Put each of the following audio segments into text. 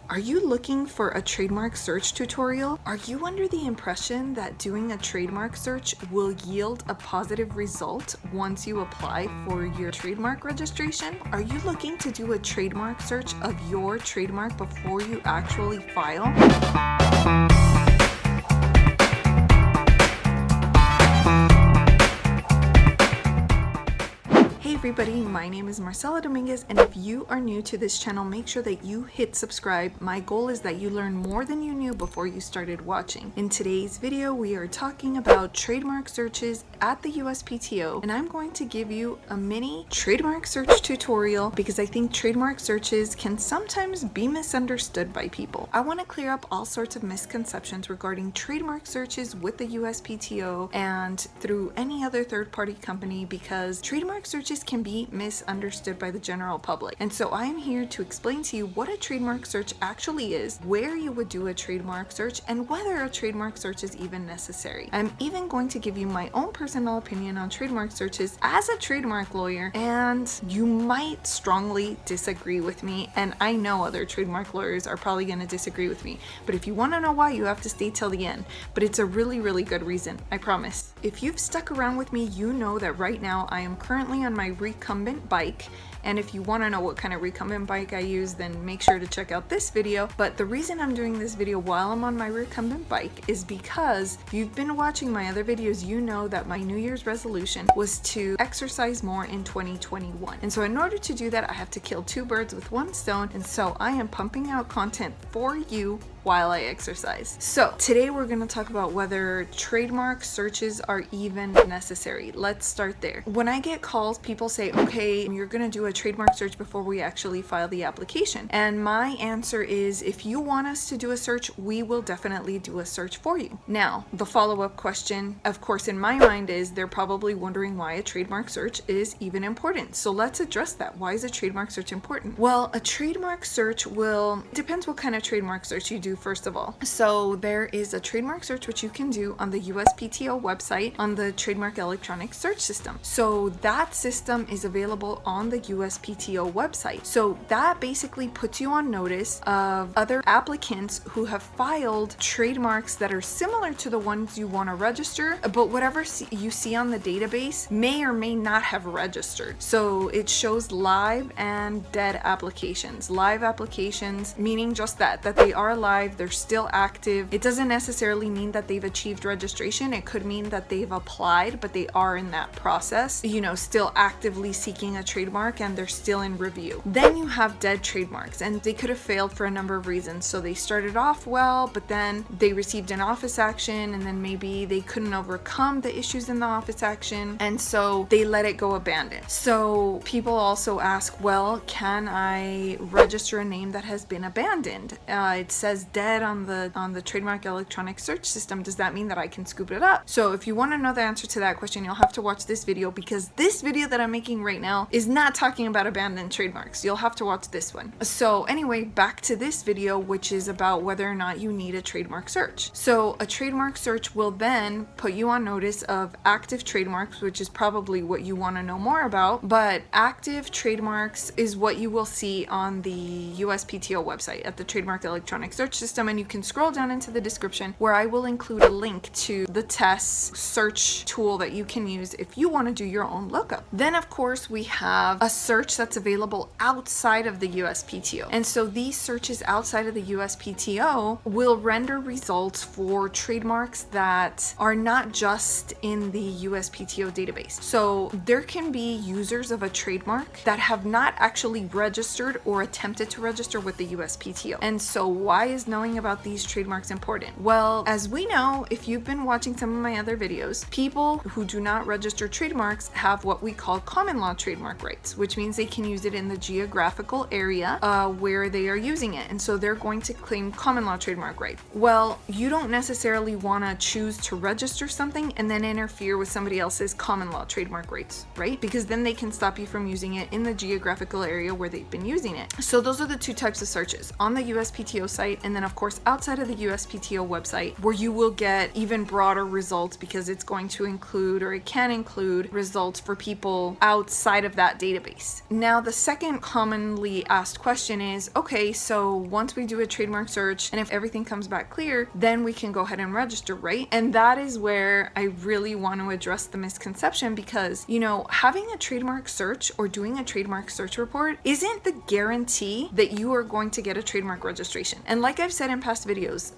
Are you looking for a trademark search tutorial? Are you under the impression that doing a trademark search will yield a positive result once you apply for your trademark registration? Are you looking to do a trademark search of your trademark before you actually file? Hey everybody, my name is Marcella Dominguez, and if you are new to this channel, make sure that you hit subscribe. My goal is that you learn more than you knew before you started watching. In today's video, we are talking about trademark searches at the USPTO, and I'm going to give you a mini trademark search tutorial because I think trademark searches can sometimes be misunderstood by people. I want to clear up all sorts of misconceptions regarding trademark searches with the USPTO and through any other third-party company, because trademark searches can be misunderstood by the general public. And so I am here to explain to you what a trademark search actually is, where you would do a trademark search, and whether a trademark search is even necessary. I'm even going to give you my own personal opinion on trademark searches as a trademark lawyer, and you might strongly disagree with me, and I know other trademark lawyers are probably going to disagree with me, but if you want to know why, you have to stay till the end. But it's a really good reason, I promise. If you've stuck around with me, you know that right now I am currently on my recumbent bike, and if you want to know what kind of recumbent bike I use, then make sure to check out this video. But the reason I'm doing this video while I'm on my recumbent bike is because if you've been watching my other videos, you know that my New Year's resolution was to exercise more in 2021. And so in order to do that, I have to kill two birds with one stone, and so I am pumping out content for you while I exercise. So today we're going to talk about whether trademark searches are even necessary. Let's start there. When I get calls, people say, okay, you're going to do a trademark search before we actually file the application. And my answer is, if you want us to do a search, we will definitely do a search for you. Now, the follow-up question, of course, in my mind is they're probably wondering why a trademark search is even important. So let's address that. Why is a trademark search important? Well, a trademark search depends what kind of trademark search you do, first of all. So there is a trademark search which you can do on the USPTO website on the Trademark Electronic Search System. So that system is available on the USPTO website. So that basically puts you on notice of other applicants who have filed trademarks that are similar to the ones you want to register, but whatever you see on the database may or may not have registered. So it shows live and dead applications. Live applications meaning just that they are live, they're still active. It doesn't necessarily mean that they've achieved registration. It could mean that they've applied, but they are in that process, still actively seeking a trademark, and they're still in review. Then you have dead trademarks, and they could have failed for a number of reasons. So they started off well, but then they received an office action, and then maybe they couldn't overcome the issues in the office action, and so they let it go abandoned. So people also ask, well, can I register a name that has been abandoned? It says dead on the Trademark Electronic Search System. Does that mean that I can scoop it up? So if you want to know the answer to that question, you'll have to watch this video, because this video that I'm making right now is not talking about abandoned trademarks. You'll have to watch this one. So anyway, back to this video, which is about whether or not you need a trademark search. So a trademark search will then put you on notice of active trademarks, which is probably what you want to know more about, but active trademarks is what you will see on the USPTO website at the Trademark Electronic Search System, and you can scroll down into the description where I will include a link to the TESS search tool that you can use if you want to do your own lookup. Then of course we have a search that's available outside of the USPTO, and so these searches outside of the USPTO will render results for trademarks that are not just in the USPTO database. So there can be users of a trademark that have not actually registered or attempted to register with the USPTO. And so why is knowing about these trademarks important? Well, as we know, if you've been watching some of my other videos, people who do not register trademarks have what we call common law trademark rights, which means they can use it in the geographical area where they are using it. And so they're going to claim common law trademark rights. Well, you don't necessarily want to choose to register something and then interfere with somebody else's common law trademark rights, right? Because then they can stop you from using it in the geographical area where they've been using it. So those are the two types of searches, on the USPTO site and then of course outside of the USPTO website, where you will get even broader results because it's going to include, or it can include, results for people outside of that database. Now, the second commonly asked question is, okay, so once we do a trademark search and if everything comes back clear, then we can go ahead and register, right? And that is where I really want to address the misconception, because, you know, having a trademark search or doing a trademark search report isn't the guarantee that you are going to get a trademark registration. And like I've said in past videos,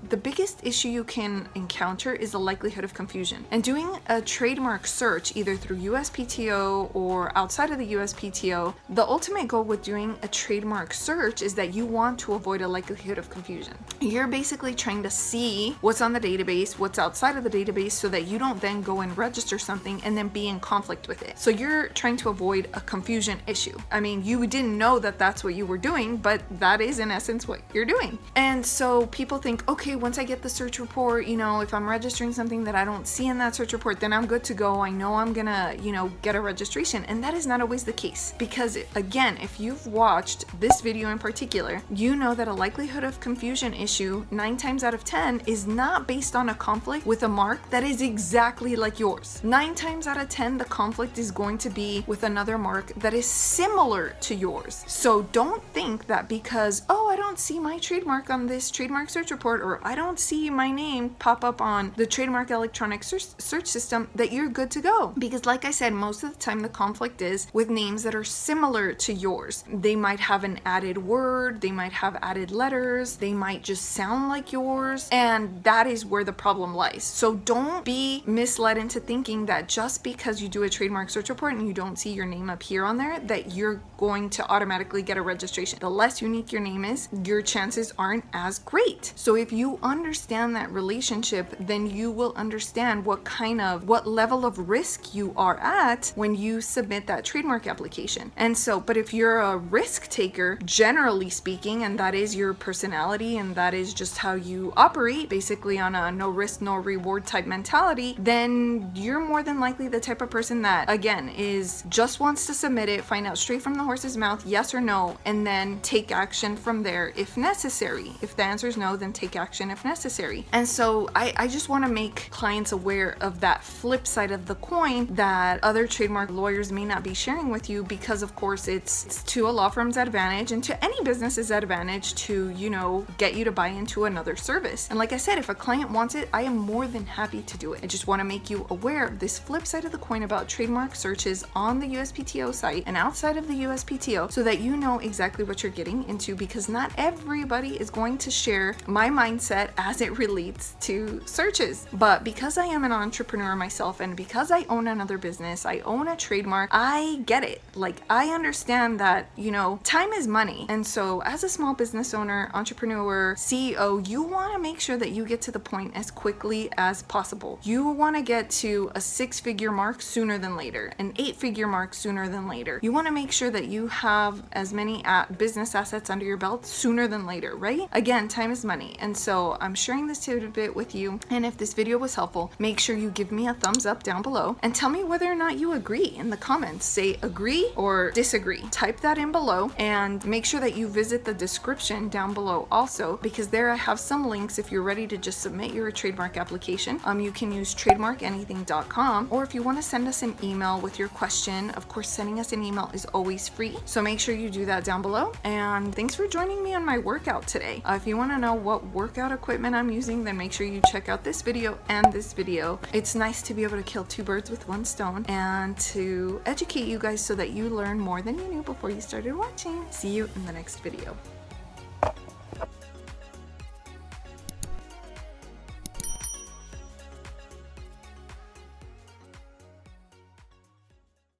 the biggest issue you can encounter is the likelihood of confusion. And doing a trademark search either through USPTO or outside of the USPTO, the ultimate goal with doing a trademark search is that you want to avoid a likelihood of confusion. You're basically trying to see what's on the database, what's outside of the database, so that you don't then go and register something and then be in conflict with it. So you're trying to avoid a confusion issue. I mean, you didn't know that that's what you were doing, but that is in essence what you're doing. And so people think, okay, once I get the search report, you know, if I'm registering something that I don't see in that search report, then I'm good to go. I know I'm gonna, you know, get a registration. And that is not always the case, because again, if you've watched this video in particular, you know that a likelihood of confusion issue 9 times out of 10 is not based on a conflict with a mark that is exactly like yours. 9 times out of 10, the conflict is going to be with another mark that is similar to yours. So don't think that because, oh, I don't see my trademark on this trademark search report, or I don't see my name pop up on the trademark electronic search system, that you're good to go. Because like I said, most of the time the conflict is with names that are similar to yours. They might have an added word, they might have added letters, they might just sound like yours, and that is where the problem lies. So don't be misled into thinking that just because you do a trademark search report and you don't see your name appear on there, that you're going to automatically get a registration. The less unique your name is, your chances aren't as great. So if you understand that relationship, then you will understand what level of risk you are at when you submit that trademark application. And so, but if you're a risk taker, generally speaking, and that is your personality and that is just how you operate, basically on a no risk, no reward type mentality, then you're more than likely the type of person that, again, is just wants to submit it, find out straight from the horse's mouth, yes or no, and then take action from there if necessary. If the answer is no, then take action if necessary. And so I just want to make clients aware of that flip side of the coin that other trademark lawyers may not be sharing with you, because of course it's to a law firm's advantage and to any business's advantage to, you know, get you to buy into another service. And like I said, if a client wants it, I am more than happy to do it. I just want to make you aware of this flip side of the coin about trademark searches on the USPTO site and outside of the USPTO, so that you know exactly what you're getting into, because not everybody is going to share my mindset as it relates to searches. But because I am an entrepreneur myself, and because I own another business, I own a trademark, I get it. Like, I understand that, you know, time is money. And so as a small business owner, entrepreneur, CEO, you want to make sure that you get to the point as quickly as possible. You want to get to a 6-figure mark sooner than later, an 8-figure mark sooner than later. You want to make sure that you have as many business assets under your belt sooner than later, right? Again, time is money. And so I'm sharing this tidbit with you. And if this video was helpful, make sure you give me a thumbs up down below and tell me whether or not you agree in the comments. Say agree or disagree. Type that in below, and make sure that you visit the description down below also, because there I have some links if you're ready to just submit your trademark application. You can use trademarkanything.com, or if you want to send us an email with your question, of course, sending us an email is always free. So make sure you do that down below. And thanks for joining me on my workout today. If you want to know what workout equipment I'm using, then make sure you check out this video and this video. It's nice to be able to kill 2 birds with 1 stone and to educate you guys so that you learn more than you knew before you started watching. See you in the next video.